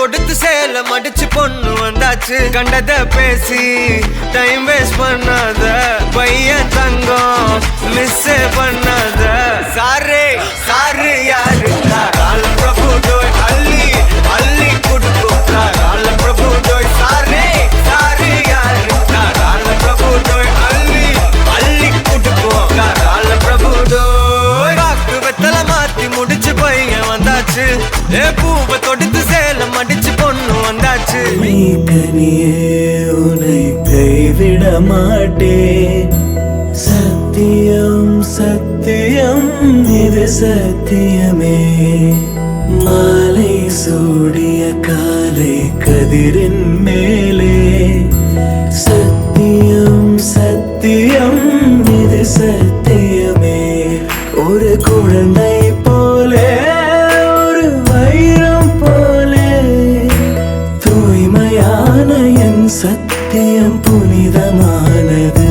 தொடுத்து சேல மடிச்சு பொண்ணு வந்தாச்சு. கண்டத பேசி டைம் வேஸ்ட் பண்ணாத பையன் தங்கம் மிஸ் பண்ணாத. சாரு சாரு யாரு கால பிரபு டோய் அள்ளி அள்ளி குடுக்கும் கால பிரபு டோய். சாரு சாரு யாரு கால பிரபு டோய் அள்ளி அள்ளி குடுக்கும் கால பிரபு டோய். காக்கு வெத்தல மாத்தி முடிச்சு பையன் வந்தாச்சு. பூவை தொடுத்து சேலம் அடிச்சு பொண்ணு வந்தாச்சு. நீ கனியே உன்னை கைவிட மாட்டேன். சத்தியம் சத்தியம் இது சத்தியமே. மாலை சூடிய காலை கதிரின் மேலே. சத்தியம் சத்தியம் இது சத்தியமே. ஒரு குழந்தை போலே ஒரு வைரம் போலே தூய்மையான என் சத்தியம் புனிதமானது.